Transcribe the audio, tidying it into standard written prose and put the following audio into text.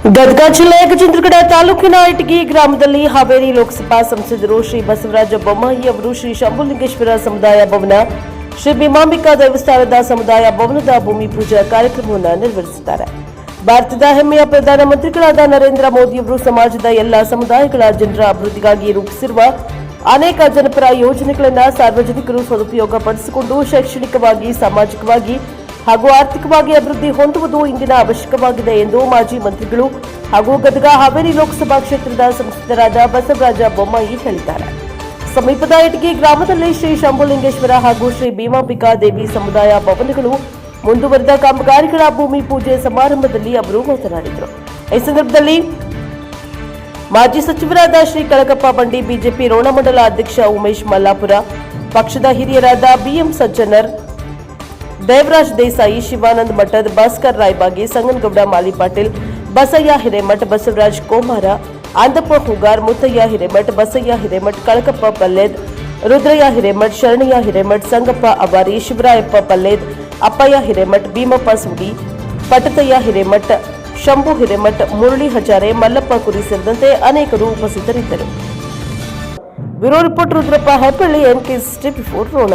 ಗದಗ ಜಿಲ್ಲೆಯ ಗಜೇಂದ್ರಗಡ ತಾಲೂಕಿನ ಇಟಗಿ ಗ್ರಾಮದಲ್ಲಿ ಹಾವೇರಿ ಲೋಕಸಭಾ ಸಂಸದರು ಶ್ರೀ ಬಸವರಾಜ ಬೊಮ್ಮಾಯಿ ಅವರು ಶ್ರೀ ಶಂಭುಲಿಂಗೇಶ್ವರ ಸಮುದಾಯ ಭವನ, ಶ್ರೀ ಭೀಮಾಂಬಿಕಾ ದೇವಸ್ಥಾನದ ಸಮುದಾಯ ಭವನದ ಭೂಮಿ ಪೂಜಾ ಕಾರ್ಯಕ್ರಮವನ್ನು ನಿರ್ವಹಿಸಿದ್ದಾರೆ. ಭಾರತದ ಹೆಮ್ಮೆಯ ಪ್ರಧಾನಮಂತ್ರಿಗಳಾದ ನರೇಂದ್ರ ಮೋದಿಯವರು ಸಮಾಜದ ಎಲ್ಲಾ ಸಮುದಾಯಗಳ ಜನರ ಅಭಿವೃದ್ಧಿಗಾಗಿ ರೂಪಿಸಿರುವ ಅನೇಕ ಜನಪರ ಯೋಜನೆಗಳನ್ನು ಸಾರ್ವಜನಿಕರು ಸದುಪಯೋಗಪಡಿಸಿಕೊಂಡು ಶೈಕ್ಷಣಿಕವಾಗಿ, ಸಾಮಾಜಿಕವಾಗಿ ಹಾಗೂ ಆರ್ಥಿಕವಾಗಿ ಅಭಿವೃದ್ಧಿ ಹೊಂದುವುದು ಇಂದಿನ ಅವಶ್ಯಕವಾಗಿದೆ ಎಂದು ಮಾಜಿ ಮಂತ್ರಿಗಳು ಹಾಗೂ ಗದಗ ಹಾವೇರಿ ಲೋಕಸಭಾ ಕ್ಷೇತ್ರದ ಸಂಸದರಾದ ಬಸವರಾಜ ಬೊಮ್ಮಾಯಿ ಹೇಳಿದ್ದಾರೆ. ಸಮೀಪದ ಇಟಗಿ ಗ್ರಾಮದಲ್ಲಿ ಶ್ರೀ ಶಂಭುಲಿಂಗೇಶ್ವರ ಹಾಗೂ ಶ್ರೀ ಭೀಮಾಂಬಿಕಾ ದೇವಿ ಸಮುದಾಯ ಭವನಗಳು ಮುಂದುವರೆದ ಕಾಮಗಾರಿಗಳ ಭೂಮಿ ಪೂಜೆ ಸಮಾರಂಭದಲ್ಲಿ ಅವರು ಮಾತನಾಡಿದರು. ಈ ಸಂದರ್ಭದಲ್ಲಿ ಮಾಜಿ ಸಚಿವರಾದ ಶ್ರೀ ಕಳಕಪ್ಪ ಬಂಡಿ, ಬಿಜೆಪಿ ರೋಣ ಮಂಡಲ ಅಧ್ಯಕ್ಷ ಉಮೇಶ್ ಮಲ್ಲಾಪುರ, ಪಕ್ಷದ ಹಿರಿಯರಾದ ಬಿಎಂ ಸಜ್ಜನರ್, ದೇವರಾಜ್ ದೇಸಾಯಿ, ಶಿವಾನಂದ್ ಮಠದ್, ಭಾಸ್ಕರ್ ರಾಯಬಾಗಿ, ಸಂಗನಗೌಡ ಮಾಲಿ ಪಾಟೀಲ್, ಬಸಯ್ಯ ಹಿರೇಮಠ್, ಬಸವರಾಜ್ ಕೋಮಾರ, ಆಂದಪ್ಪ ಹೂಗಾರ್, ಮುತ್ತಯ್ಯ ಹಿರೇಮಠ್, ಬಸಯ್ಯ ಹಿರೇಮಠ್, ಕಳಕಪ್ಪ ಪಲ್ಲೇದ್, ರುದ್ರಯ್ಯ ಹಿರೇಮಠ್, ಶರಣಯ್ಯ ಹಿರೇಮಠ್, ಸಂಗಪ್ಪ ಅವಾರಿ, ಶಿವರಾಯಪ್ಪ ಪಲ್ಲೇದ್, ಅಪ್ಪಯ್ಯ ಹಿರೇಮಠ್, ಭೀಮಪ್ಪ ಸುಡಿ, ಪಟತಯ್ಯ ಹಿರೇಮಠ್, ಶಂಭು ಹಿರೇಮಠ್, ಮುರಳಿ ಹಜಾರೆ, ಮಲ್ಲಪ್ಪ ಕುರಿ ಸೇರಿದಂತೆ ಅನೇಕರು ಉಪಸ್ಥಿತರಿದ್ದರು. Bureau report Rudrappa Hebballi, NK64 Ron.